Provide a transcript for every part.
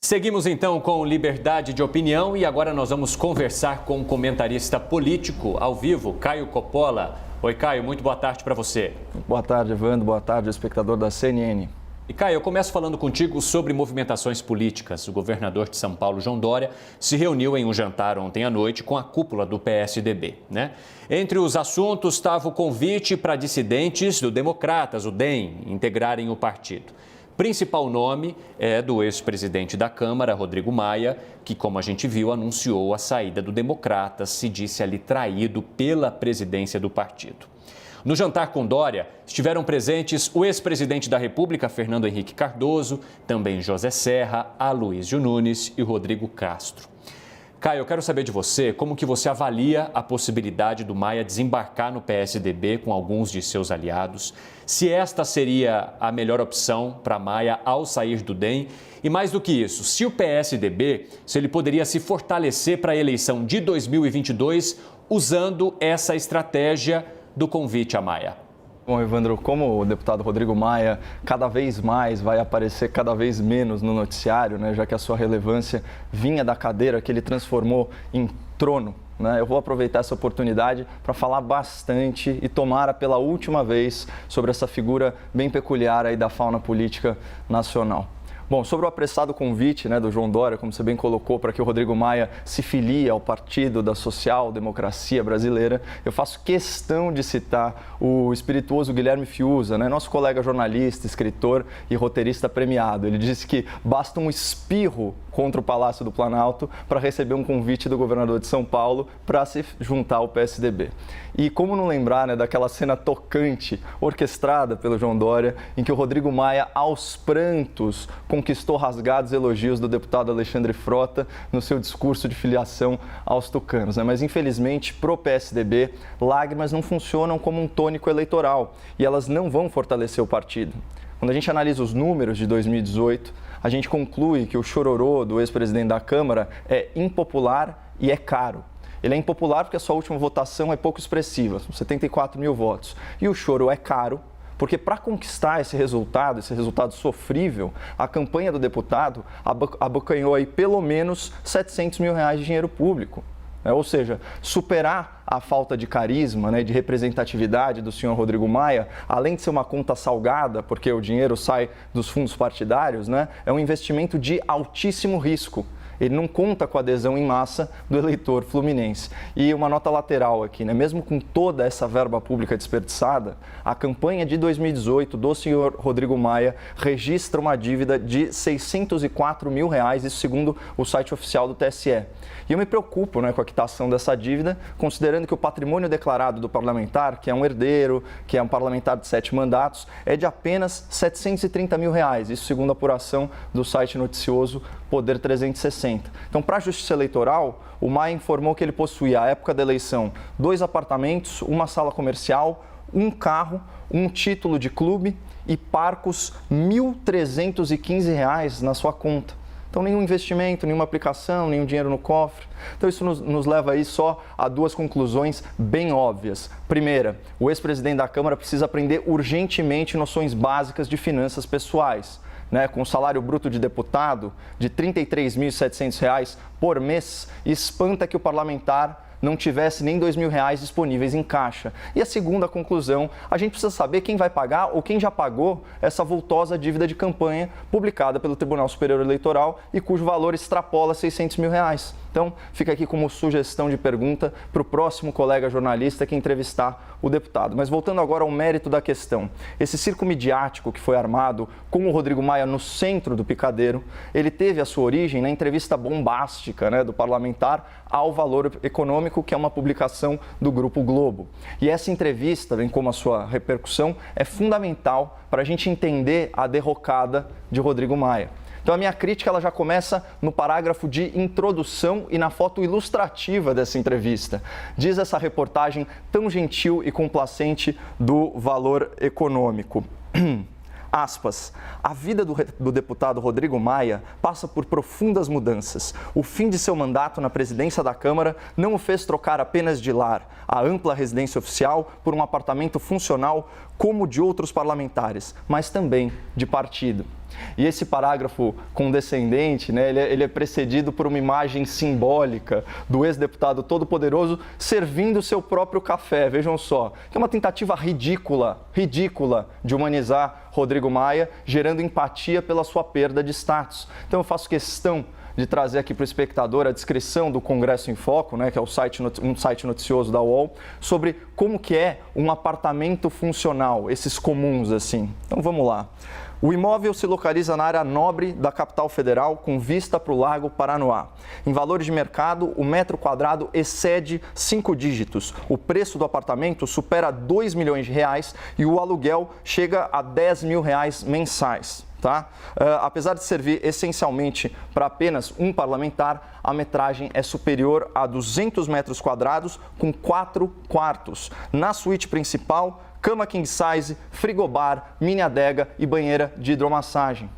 Seguimos então com liberdade de opinião e agora nós vamos conversar com um comentarista político ao vivo, Caio Coppola. Oi, Caio, muito boa tarde para você. Boa tarde, Evandro. Boa tarde, espectador da CNN. E Caio, eu começo falando contigo sobre movimentações políticas. O governador de São Paulo, João Dória, se reuniu em um jantar ontem à noite com a cúpula do PSDB, né? Entre os assuntos estava o convite para dissidentes do Democratas, o DEM, integrarem o partido. Principal nome é do ex-presidente da Câmara, Rodrigo Maia, que, como a gente viu, anunciou a saída do Democratas, se disse ali traído pela presidência do partido. No jantar com Dória, estiveram presentes o ex-presidente da República, Fernando Henrique Cardoso, também José Serra, Aloysio Nunes e Rodrigo Castro. Caio, eu quero saber de você como que você avalia a possibilidade do Maia desembarcar no PSDB com alguns de seus aliados, se esta seria a melhor opção para Maia ao sair do DEM e, mais do que isso, se o PSDB, se ele poderia se fortalecer para a eleição de 2022 usando essa estratégia do convite a Maia. Bom, Evandro, como o deputado Rodrigo Maia cada vez mais vai aparecer cada vez menos no noticiário, né, já que a sua relevância vinha da cadeira que ele transformou em trono, né, eu vou aproveitar essa oportunidade para falar bastante e tomara pela última vez sobre essa figura bem peculiar aí da fauna política nacional. Bom, sobre o apressado convite, né, do João Dória, como você bem colocou, para que o Rodrigo Maia se filie ao Partido da Social-Democracia Brasileira, eu faço questão de citar o espirituoso Guilherme Fiuza, né, nosso colega jornalista, escritor e roteirista premiado. Ele disse que basta um espirro contra o Palácio do Planalto para receber um convite do governador de São Paulo para se juntar ao PSDB. E como não lembrar, né, daquela cena tocante, orquestrada pelo João Dória, em que o Rodrigo Maia, aos prantos, conquistou rasgados elogios do deputado Alexandre Frota no seu discurso de filiação aos tucanos, né? Mas, infelizmente, pro PSDB, lágrimas não funcionam como um tônico eleitoral e elas não vão fortalecer o partido. Quando a gente analisa os números de 2018, a gente conclui que o chororô do ex-presidente da Câmara é impopular e é caro. Ele é impopular porque a sua última votação é pouco expressiva, são 74 mil votos. E o choro é caro porque para conquistar esse resultado sofrível, a campanha do deputado abocanhou aí pelo menos R$700 mil de dinheiro público. Ou seja, superar a falta de carisma, né, de representatividade do senhor Rodrigo Maia, além de ser uma conta salgada, porque o dinheiro sai dos fundos partidários, né, é um investimento de altíssimo risco. Ele não conta com a adesão em massa do eleitor fluminense. E uma nota lateral aqui, né? Mesmo com toda essa verba pública desperdiçada, a campanha de 2018 do senhor Rodrigo Maia registra uma dívida de R$604 mil, isso segundo o site oficial do TSE. E eu me preocupo, né, com a quitação dessa dívida, considerando que o patrimônio declarado do parlamentar, que é um herdeiro, que é um parlamentar de 7 mandatos, é de apenas R$730 mil, isso segundo a apuração do site noticioso Poder 360. Então, para a Justiça Eleitoral, o Maia informou que ele possuía, à época da eleição, 2 apartamentos, uma sala comercial, um carro, um título de clube e parcos R$1.315 na sua conta. Então, nenhum investimento, nenhuma aplicação, nenhum dinheiro no cofre. Então, isso nos leva aí só a 2 conclusões bem óbvias. Primeira, o ex-presidente da Câmara precisa aprender urgentemente noções básicas de finanças pessoais. Né, com o salário bruto de deputado de R$ 33.700 por mês, espanta que o parlamentar não tivesse nem R$2.000 disponíveis em caixa. E a segunda conclusão, a gente precisa saber quem vai pagar ou quem já pagou essa vultosa dívida de campanha publicada pelo Tribunal Superior Eleitoral e cujo valor extrapola R$600 mil. Então, fica aqui como sugestão de pergunta para o próximo colega jornalista que entrevistar o deputado. Mas voltando agora ao mérito da questão, esse circo midiático que foi armado com o Rodrigo Maia no centro do picadeiro, ele teve a sua origem na entrevista bombástica, né, do parlamentar ao Valor Econômico, que é uma publicação do Grupo Globo. E essa entrevista, bem como a sua repercussão, é fundamental para a gente entender a derrocada de Rodrigo Maia. Então, a minha crítica ela já começa no parágrafo de introdução e na foto ilustrativa dessa entrevista. Diz essa reportagem tão gentil e complacente do Valor Econômico. Aspas, a vida do deputado Rodrigo Maia passa por profundas mudanças. O fim de seu mandato na presidência da Câmara não o fez trocar apenas de lar, a ampla residência oficial, por um apartamento funcional como de outros parlamentares, mas também de partido. E esse parágrafo condescendente, né, ele é precedido por uma imagem simbólica do ex-deputado todo-poderoso servindo seu próprio café, vejam só, que é uma tentativa ridícula de humanizar Rodrigo Maia, gerando empatia pela sua perda de status. Então eu faço questão de trazer aqui para o espectador a descrição do Congresso em Foco, né, que é um site noticioso da UOL, sobre como que é um apartamento funcional, esses comuns assim. Então vamos lá. O imóvel se localiza na área nobre da capital federal, com vista para o Lago Paranoá. Em valores de mercado, o metro quadrado excede 5 dígitos. O preço do apartamento supera 2 milhões de reais e o aluguel chega a 10 mil reais mensais. Tá? Apesar de servir essencialmente para apenas um parlamentar, a metragem é superior a 200 metros quadrados, com 4 quartos. Na suíte principal, cama king size, frigobar, mini adega e banheira de hidromassagem.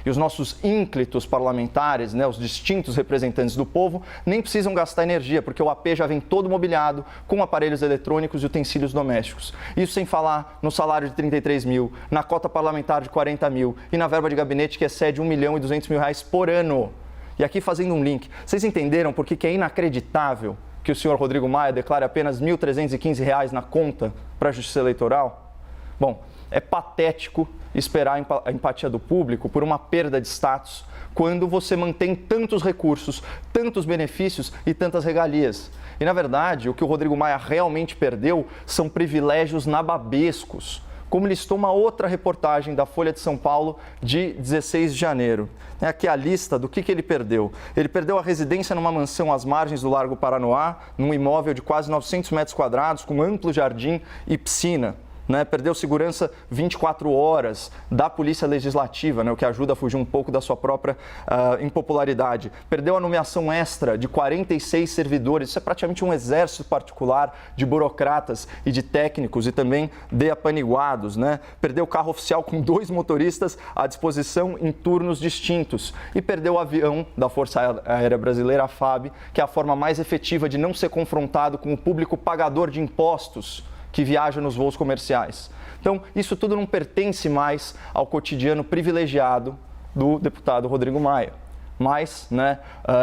E os nossos ínclitos parlamentares, né, os distintos representantes do povo, nem precisam gastar energia, porque o AP já vem todo mobiliado com aparelhos eletrônicos e utensílios domésticos. Isso sem falar no salário de 33 mil, na cota parlamentar de 40 mil e na verba de gabinete que excede 1 milhão e 200 mil reais por ano. E aqui fazendo um link, vocês entenderam por que é inacreditável que o senhor Rodrigo Maia declare apenas R$ 1.315 na conta para a Justiça Eleitoral? Bom, é patético esperar a empatia do público por uma perda de status quando você mantém tantos recursos, tantos benefícios e tantas regalias. E, na verdade, o que o Rodrigo Maia realmente perdeu são privilégios nababescos, como listou uma outra reportagem da Folha de São Paulo de 16 de janeiro. Aqui a lista do que ele perdeu. Ele perdeu a residência numa mansão às margens do Largo Paranoá, num imóvel de quase 900 metros quadrados, com amplo jardim e piscina. Né, perdeu segurança 24 horas da Polícia Legislativa, né, o que ajuda a fugir um pouco da sua própria impopularidade. Perdeu a nomeação extra de 46 servidores, isso é praticamente um exército particular de burocratas e de técnicos e também de apaniguados. Né? Perdeu o carro oficial com 2 motoristas à disposição em turnos distintos. E perdeu o avião da Força Aérea Brasileira, a FAB, que é a forma mais efetiva de não ser confrontado com o público pagador de impostos que viaja nos voos comerciais. Então, isso tudo não pertence mais ao cotidiano privilegiado do deputado Rodrigo Maia. Mas, né,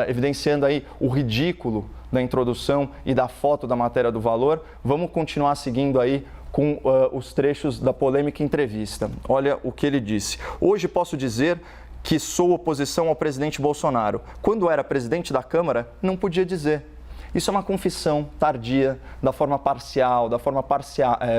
evidenciando aí o ridículo da introdução e da foto da matéria do Valor, vamos continuar seguindo aí com os trechos da polêmica entrevista. Olha o que ele disse. Hoje posso dizer que sou oposição ao presidente Bolsonaro. Quando era presidente da Câmara, não podia dizer. Isso é uma confissão tardia, da forma parcial,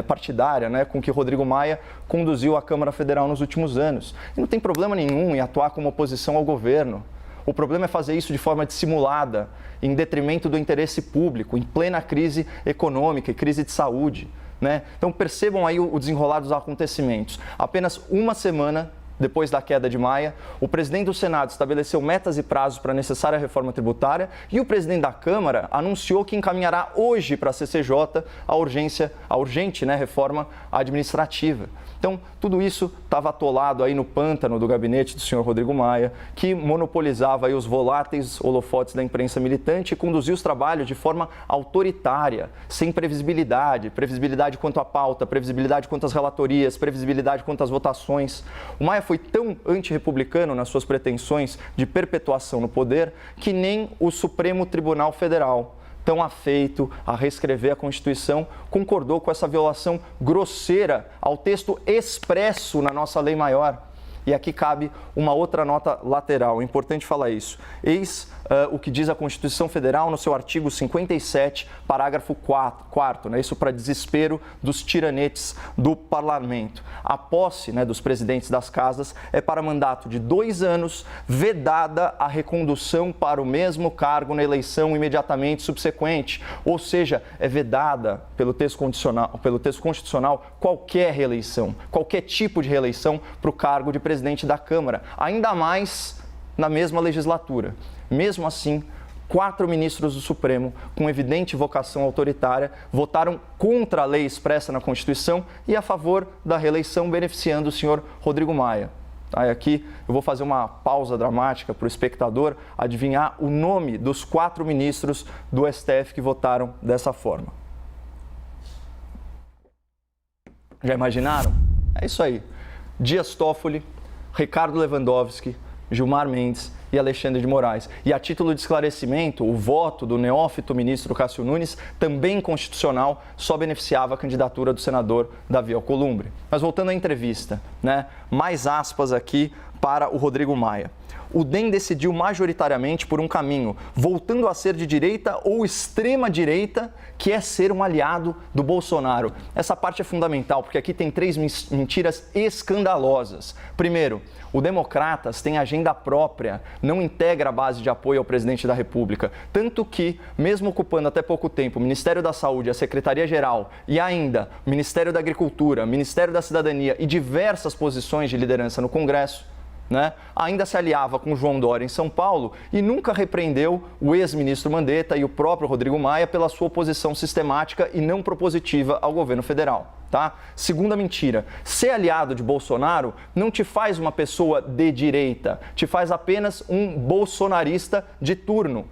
partidária, né, com que Rodrigo Maia conduziu a Câmara Federal nos últimos anos. E não tem problema nenhum em atuar como oposição ao governo. O problema é fazer isso de forma dissimulada, em detrimento do interesse público, em plena crise econômica e crise de saúde. Né? Então percebam aí o desenrolar dos acontecimentos. Apenas uma semana depois da queda de Maia, o presidente do Senado estabeleceu metas e prazos para a necessária reforma tributária e o presidente da Câmara anunciou que encaminhará hoje para a CCJ a urgente, né, reforma administrativa. Então, tudo isso estava atolado aí no pântano do gabinete do senhor Rodrigo Maia, que monopolizava aí os voláteis holofotes da imprensa militante e conduzia os trabalhos de forma autoritária, sem previsibilidade quanto à pauta, previsibilidade quanto às relatorias, previsibilidade quanto às votações. O Maia foi tão antirrepublicano nas suas pretensões de perpetuação no poder que nem o Supremo Tribunal Federal, tão afeito a reescrever a Constituição, concordou com essa violação grosseira ao texto expresso na nossa lei maior. E aqui cabe uma outra nota lateral, é importante falar isso. Eis o que diz a Constituição Federal no seu artigo 57, parágrafo 4º, né? Isso para desespero dos tiranetes do parlamento. A posse, né, dos presidentes das casas é para mandato de 2 anos, vedada a recondução para o mesmo cargo na eleição imediatamente subsequente. Ou seja, é vedada pelo texto constitucional qualquer reeleição, qualquer tipo de reeleição para o cargo de presidente da Câmara, ainda mais na mesma legislatura. Mesmo assim, 4 ministros do Supremo, com evidente vocação autoritária, votaram contra a lei expressa na Constituição e a favor da reeleição, beneficiando o senhor Rodrigo Maia. Aqui eu vou fazer uma pausa dramática para o espectador adivinhar o nome dos 4 ministros do STF que votaram dessa forma. Já imaginaram? É isso aí. Dias Toffoli, Ricardo Lewandowski, Gilmar Mendes e Alexandre de Moraes. E a título de esclarecimento, o voto do neófito ministro Cássio Nunes, também inconstitucional, só beneficiava a candidatura do senador Davi Alcolumbre. Mas voltando à entrevista, né? Mais aspas aqui para o Rodrigo Maia. O DEM decidiu majoritariamente por um caminho, voltando a ser de direita ou extrema direita, que é ser um aliado do Bolsonaro. Essa parte é fundamental, porque aqui tem 3 mentiras escandalosas. Primeiro, o Democratas tem agenda própria, não integra a base de apoio ao presidente da República. Tanto que, mesmo ocupando até pouco tempo o Ministério da Saúde, a Secretaria-Geral e ainda o Ministério da Agricultura, Ministério da Cidadania e diversas posições de liderança no Congresso, né? Ainda se aliava com João Dória em São Paulo e nunca repreendeu o ex-ministro Mandetta e o próprio Rodrigo Maia pela sua oposição sistemática e não propositiva ao governo federal. Tá? Segunda mentira, ser aliado de Bolsonaro não te faz uma pessoa de direita, te faz apenas um bolsonarista de turno.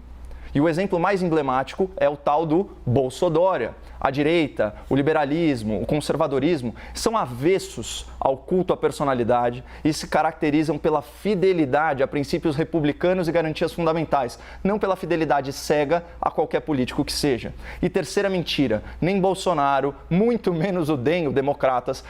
E o exemplo mais emblemático é o tal do Bolsodória. A direita, o liberalismo, o conservadorismo são avessos ao culto à personalidade e se caracterizam pela fidelidade a princípios republicanos e garantias fundamentais, não pela fidelidade cega a qualquer político que seja. E terceira mentira, nem Bolsonaro, muito menos o DEM, o Democratas,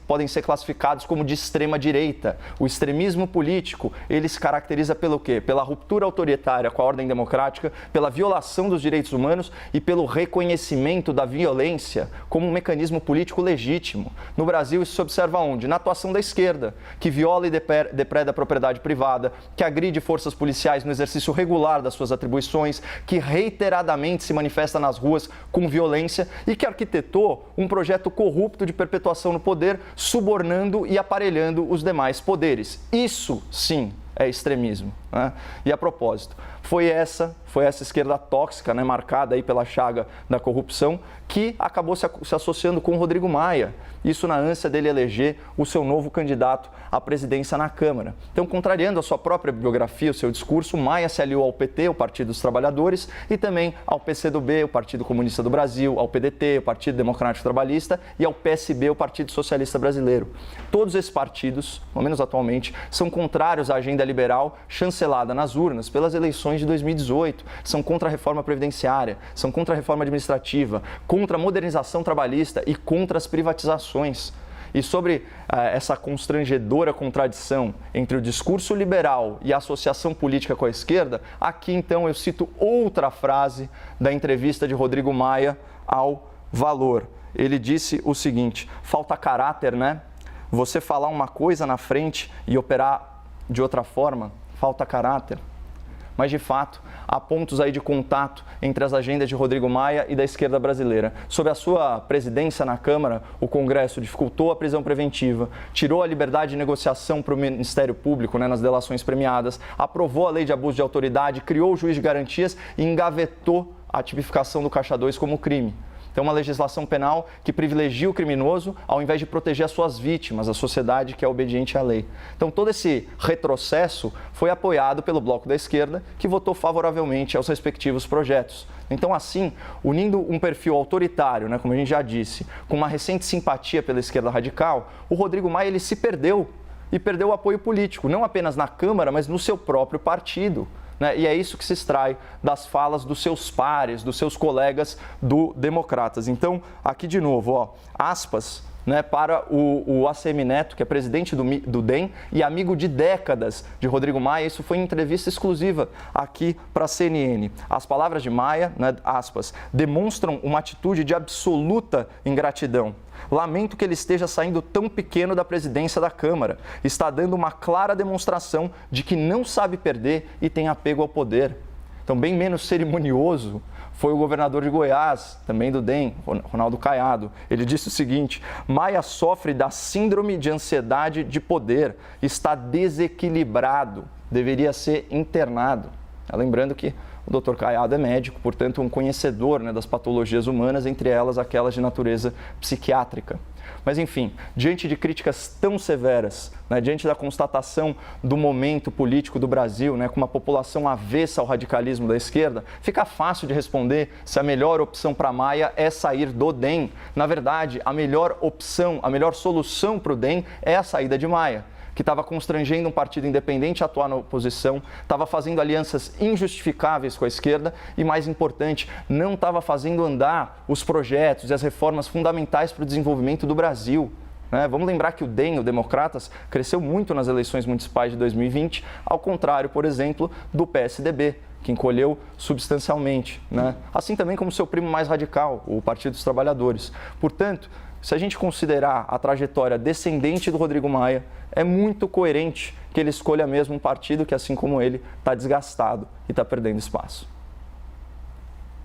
podem ser classificados como de extrema direita. O extremismo político, ele se caracteriza pelo quê? Pela ruptura autoritária com a ordem democrática, pela violação dos direitos humanos e pelo reconhecimento da violência como um mecanismo político legítimo. No Brasil, isso se observa onde? Na atuação da esquerda, que viola e depreda a propriedade privada, que agride forças policiais no exercício regular das suas atribuições, que reiteradamente se manifesta nas ruas com violência e que arquitetou um projeto corrupto de perpetuação no poder, subornando e aparelhando os demais poderes. Isso, sim, é extremismo, né? E a propósito, foi essa esquerda tóxica, né, marcada aí pela chaga da corrupção, que acabou se associando com o Rodrigo Maia. Isso na ânsia dele eleger o seu novo candidato à presidência na Câmara. Então, contrariando a sua própria biografia, o seu discurso, Maia se aliou ao PT, o Partido dos Trabalhadores, e também ao PCdoB, o Partido Comunista do Brasil, ao PDT, o Partido Democrático Trabalhista, e ao PSB, o Partido Socialista Brasileiro. Todos esses partidos, pelo menos atualmente, são contrários à agenda liberal chancelada nas urnas pelas eleições de 2018. São contra a reforma previdenciária, são contra a reforma administrativa, contra a modernização trabalhista e contra as privatizações. E sobre essa constrangedora contradição entre o discurso liberal e a associação política com a esquerda, aqui então eu cito outra frase da entrevista de Rodrigo Maia ao Valor. Ele disse o seguinte: falta caráter, né? Você falar uma coisa na frente e operar de outra forma, falta caráter. Mas, de fato, há pontos aí de contato entre as agendas de Rodrigo Maia e da esquerda brasileira. Sob a sua presidência na Câmara, o Congresso dificultou a prisão preventiva, tirou a liberdade de negociação para o Ministério Público, né, nas delações premiadas, aprovou a lei de abuso de autoridade, criou o juiz de garantias e engavetou a tipificação do Caixa 2 como crime. Então, uma legislação penal que privilegia o criminoso ao invés de proteger as suas vítimas, a sociedade que é obediente à lei. Então, todo esse retrocesso foi apoiado pelo bloco da esquerda, que votou favoravelmente aos respectivos projetos. Então, assim, unindo um perfil autoritário, né, como a gente já disse, com uma recente simpatia pela esquerda radical, o Rodrigo Maia ele se perdeu e perdeu o apoio político, não apenas na Câmara, mas no seu próprio partido. Né? E é isso que se extrai das falas dos seus pares, dos seus colegas do Democratas. Então, aqui de novo, ó, aspas, né, para o ACM Neto, que é presidente do DEM e amigo de décadas de Rodrigo Maia. Isso foi em entrevista exclusiva aqui para a CNN. As palavras de Maia, né, aspas, demonstram uma atitude de absoluta ingratidão. Lamento que ele esteja saindo tão pequeno da presidência da Câmara. Está dando uma clara demonstração de que não sabe perder e tem apego ao poder. Então, bem menos cerimonioso foi o governador de Goiás, também do DEM, Ronaldo Caiado. Ele disse o seguinte: Maia sofre da síndrome de ansiedade de poder, está desequilibrado, deveria ser internado. Lembrando que o Dr. Caiado é médico, portanto, um conhecedor, né, das patologias humanas, entre elas aquelas de natureza psiquiátrica. Mas, enfim, diante de críticas tão severas, né, diante da constatação do momento político do Brasil, né, com uma população avessa ao radicalismo da esquerda, fica fácil de responder se a melhor opção para Maia é sair do DEM. Na verdade, a melhor opção, a melhor solução para o DEM é a saída de Maia, que estava constrangendo um partido independente a atuar na oposição, estava fazendo alianças injustificáveis com a esquerda e, mais importante, não estava fazendo andar os projetos e as reformas fundamentais para o desenvolvimento do Brasil. Vamos lembrar que o DEM, o Democratas, cresceu muito nas eleições municipais de 2020, ao contrário, por exemplo, do PSDB, que encolheu substancialmente, assim também como seu primo mais radical, o Partido dos Trabalhadores. Portanto, se a gente considerar a trajetória descendente do Rodrigo Maia, é muito coerente que ele escolha mesmo um partido que, assim como ele, está desgastado e está perdendo espaço.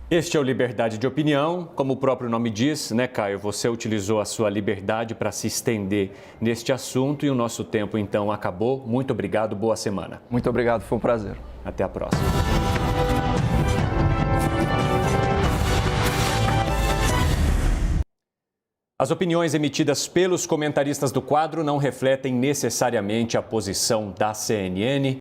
Este é o Liberdade de Opinião. Como o próprio nome diz, né, Caio? Você utilizou a sua liberdade para se estender neste assunto e o nosso tempo, então, acabou. Muito obrigado, boa semana. Muito obrigado, foi um prazer. Até a próxima. As opiniões emitidas pelos comentaristas do quadro não refletem necessariamente a posição da CNN.